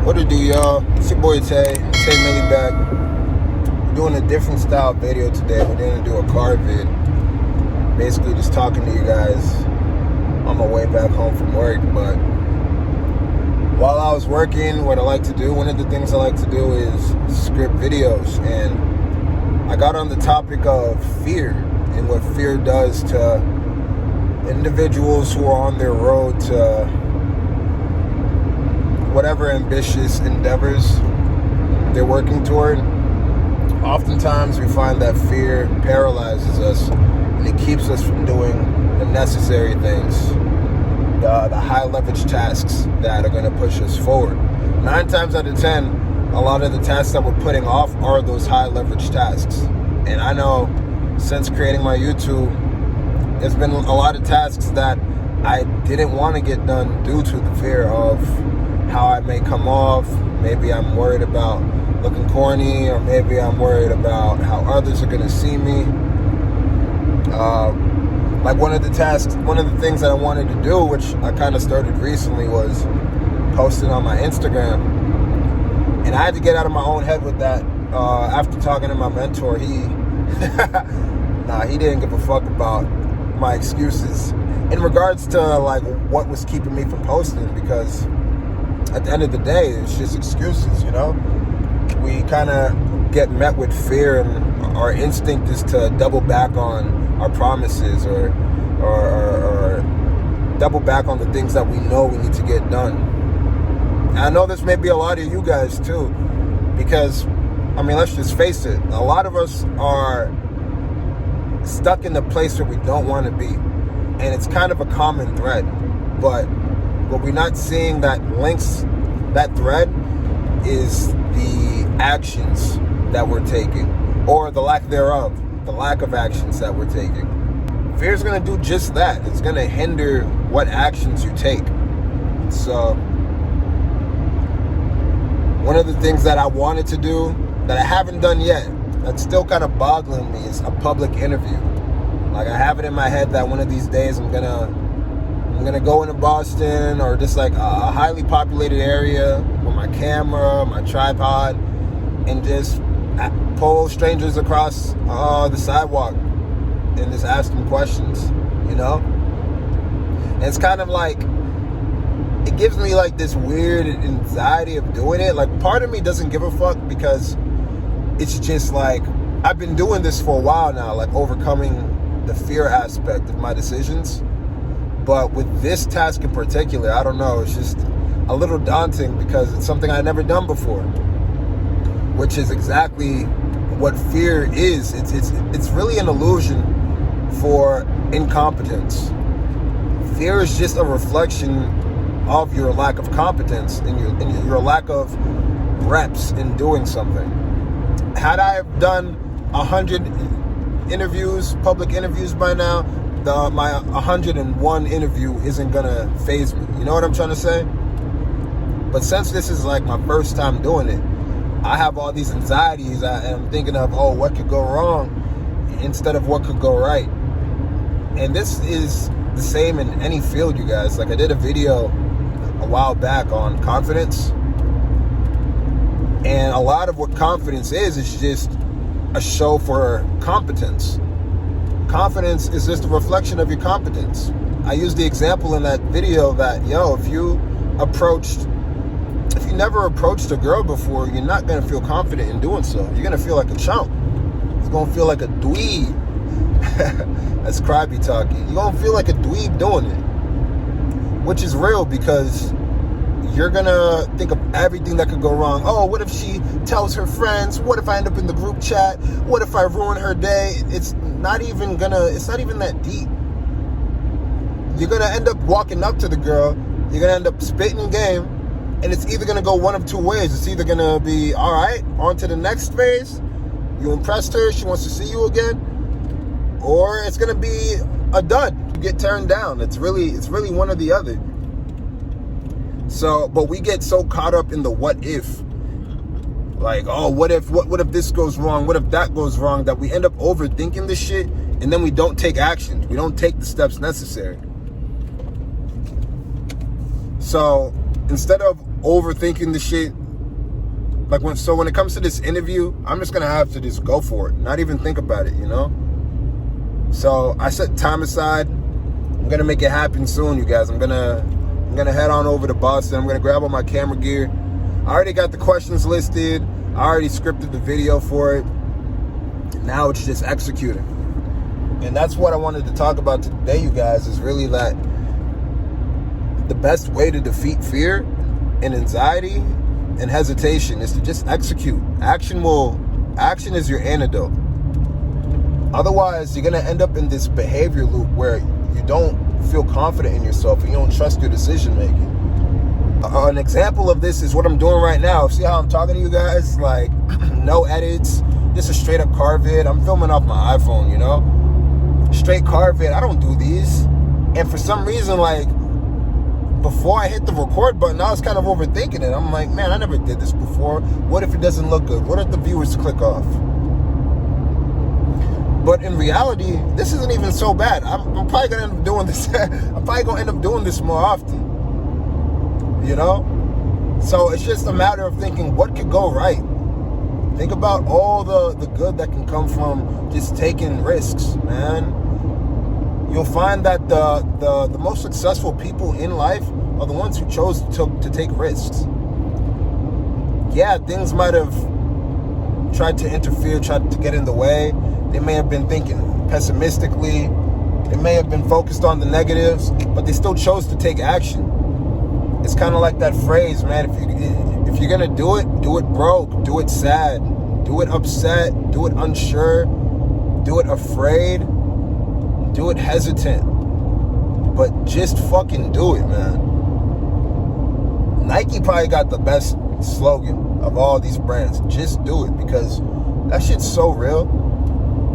What it do, y'all? It's your boy Tay Millie back. We're doing a different style video today. We're gonna do a car vid. Basically just talking to you guys on my way back home from work. But while I was working, what I like to do, one of the things I like to do is script videos. And I got on the topic of fear and what fear does to individuals who are on their road to whatever ambitious endeavors they're working toward. Oftentimes we find that fear paralyzes us and it keeps us from doing the necessary things, the high leverage tasks that are going to push us forward. 9 times out of 10, a lot of the tasks that we're putting off are those high leverage tasks. And I know since creating my YouTube, there's been a lot of tasks that I didn't want to get done due to the fear of how I may come off. Maybe I'm worried about looking corny, or maybe I'm worried about how others are going to see me. Like one of the things that I wanted to do, which I kind of started recently, was posting on my Instagram. And I had to get out of my own head with that. After talking to my mentor, he didn't give a fuck about my excuses in regards to like what was keeping me from posting, because at the end of the day, it's just excuses, you know? We kind of get met with fear, and our instinct is to double back on our promises or double back on the things that we know we need to get done. And I know this may be a lot of you guys too, because, I mean, let's just face it, a lot of us are stuck in the place where we don't want to be. And it's kind of a common thread, but what we're not seeing that links that thread is the actions that we're taking, or the lack thereof, the lack of actions that we're taking. Fear is going to do just that. It's going to hinder what actions you take. So one of the things that I wanted to do that I haven't done yet, that's still kind of boggling me, is a public interview. Like, I have it in my head that one of these days I'm gonna go into Boston, or just like a highly populated area, with my camera, my tripod, and just pull strangers across the sidewalk and just ask them questions, you know? And it's kind of like, it gives me like this weird anxiety of doing it. Like, part of me doesn't give a fuck, because it's just like, I've been doing this for a while now, like overcoming the fear aspect of my decisions. But with this task in particular, I don't know, it's just a little daunting, because it's something I've never done before, which is exactly what fear is. It's really an illusion for incompetence. Fear is just a reflection of your lack of competence and your lack of reps in doing something. Had I done 100 interviews, public interviews by now, my 101 interview isn't gonna faze me. You know what I'm trying to say? But since this is like my first time doing it, I have all these anxieties, and I'm thinking of, oh, what could go wrong instead of what could go right. And this is the same in any field, you guys. Like, I did a video a while back on confidence, and a lot of what confidence is just a show for competence. Confidence is just a reflection of your competence. I used the example in that video that, if you never approached a girl before, you're not going to feel confident in doing so. You're going to feel like a chump. You're going to feel like a dweeb. That's Krabby talking. You're going to feel like a dweeb doing it, which is real, because you're going to think of everything that could go wrong. Oh, what if she tells her friends? What if I end up in the group chat? What if I ruin her day? It's not even that deep. You're going to end up walking up to the girl. You're going to end up spitting game. And it's either going to go one of two ways. It's either going to be, all right, on to the next phase. You impressed her. She wants to see you again. Or it's going to be a dud. You get turned down. It's really one or the other. So, but we get so caught up in the what if. Like, oh, what if this goes wrong? What if that goes wrong? That we end up overthinking this shit, and then we don't take action. We don't take the steps necessary. So instead of overthinking the shit Like when it comes to this interview, I'm just gonna have to just go for it, not even think about it, you know. So I set time aside. I'm gonna make it happen soon, you guys. I'm gonna head on over to Boston. I'm gonna grab all my camera gear. I already got the questions listed. I already scripted the video for it. Now it's just executing. And that's what I wanted to talk about today, you guys, is really that the best way to defeat fear and anxiety and hesitation is to just execute. Action is your antidote. Otherwise, you're going to end up in this behavior loop where you don't feel confident in yourself and you don't trust your decision making. An example of this is what I'm doing right now. See how I'm talking to you guys? Like, no edits, just a straight up car vid. I'm filming off my iPhone, you know? Straight car vid. I don't do these. And for some reason, like, before I hit the record button, I was kind of overthinking it. I'm like, man, I never did this before. What if it doesn't look good? What if the viewers click off? But in reality, this isn't even so bad. I'm probably gonna end up doing this. I'm probably gonna end up doing this more often. You know? So it's just a matter of thinking, what could go right? Think about all the good that can come from just taking risks, man. You'll find that the most successful people in life are the ones who chose to take risks. Yeah, things might have tried to interfere, tried to get in the way. They may have been thinking pessimistically. They may have been focused on the negatives, but they still chose to take action. It's kind of like that phrase, man. If you're gonna do it broke, do it sad, do it upset, do it unsure, do it afraid, do it hesitant. But just fucking do it, man. Nike probably got the best slogan of all these brands. Just do it, because that shit's so real.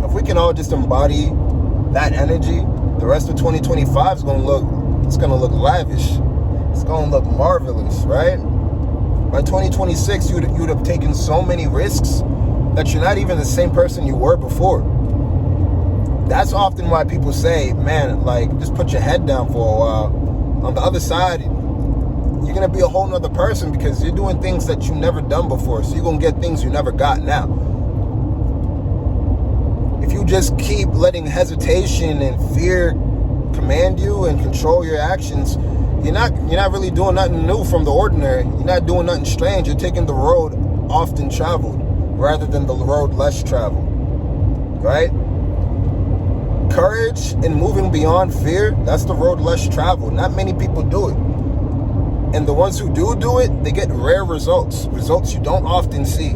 If we can all just embody that energy, the rest of 2025 is gonna look lavish. It's gonna look marvelous, right? By 2026, you'd have taken so many risks that you're not even the same person you were before. That's often why people say, man, like, just put your head down for a while. On the other side, you're gonna be a whole nother person because you're doing things that you've never done before. So you're gonna get things you never got now. If you just keep letting hesitation and fear command you and control your actions, you're not really doing nothing new from the ordinary. You're not doing nothing strange. You're taking the road often traveled rather than the road less traveled, right? Courage and moving beyond fear, that's the road less traveled. Not many people do it. And the ones who do it, they get rare results you don't often see.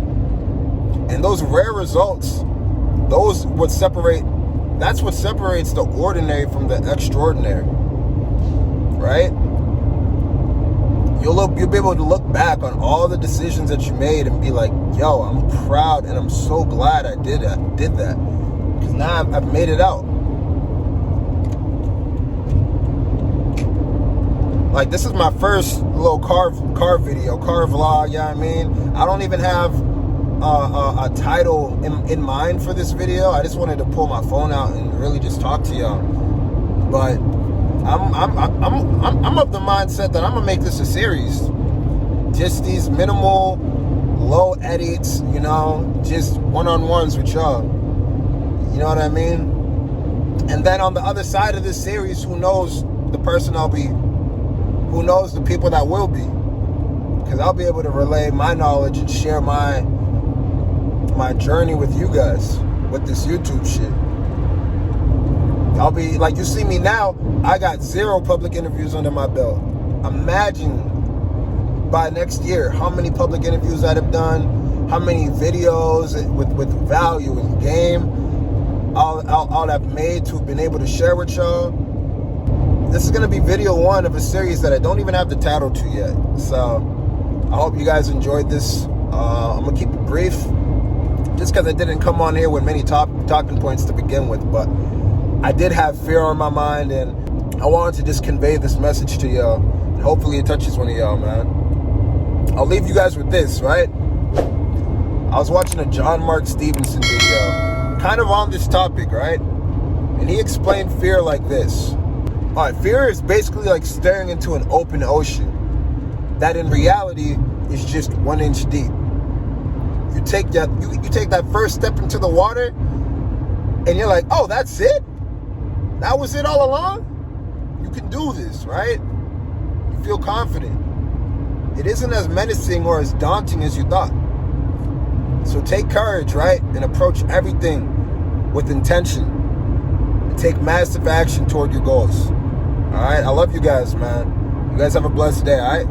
And those rare results, that's what separates the ordinary from the extraordinary, right? You'll be able to look back on all the decisions that you made and be like, yo, I'm proud and I'm so glad I did that. Because now I've made it out. Like, this is my first little car video, car vlog, you know what I mean? I don't even have a title in mind for this video. I just wanted to pull my phone out and really just talk to y'all. But I'm of the mindset that I'm gonna make this a series. Just these minimal, low edits, you know, just one-on-ones with y'all. You know what I mean? And then on the other side of this series, who knows the person I'll be? Who knows the people that will be? Because I'll be able to relay my knowledge and share my journey with you guys with this YouTube shit. I'll be, like, you see me now, I got 0 public interviews under my belt. Imagine by next year how many public interviews I'd have done, how many videos with value and game I'll have made to have been able to share with y'all. This is going to be video 1 of a series that I don't even have the title to yet. So I hope you guys enjoyed this. I'm going to keep it brief, just because I didn't come on here with many talking points to begin with, but I did have fear on my mind, and I wanted to just convey this message to y'all. Hopefully it touches one of y'all, man. I'll leave you guys with this, right? I was watching a John Mark Stevenson video, kind of on this topic, right? And he explained fear like this. All right, fear is basically like staring into an open ocean that in reality is just 1 inch deep. you take that first step into the water, and you're like, oh, that's it? That was it all along? You can do this, right? You feel confident. It isn't as menacing or as daunting as you thought. So take courage, right? And approach everything with intention. And take massive action toward your goals. All right? I love you guys, man. You guys have a blessed day, all right?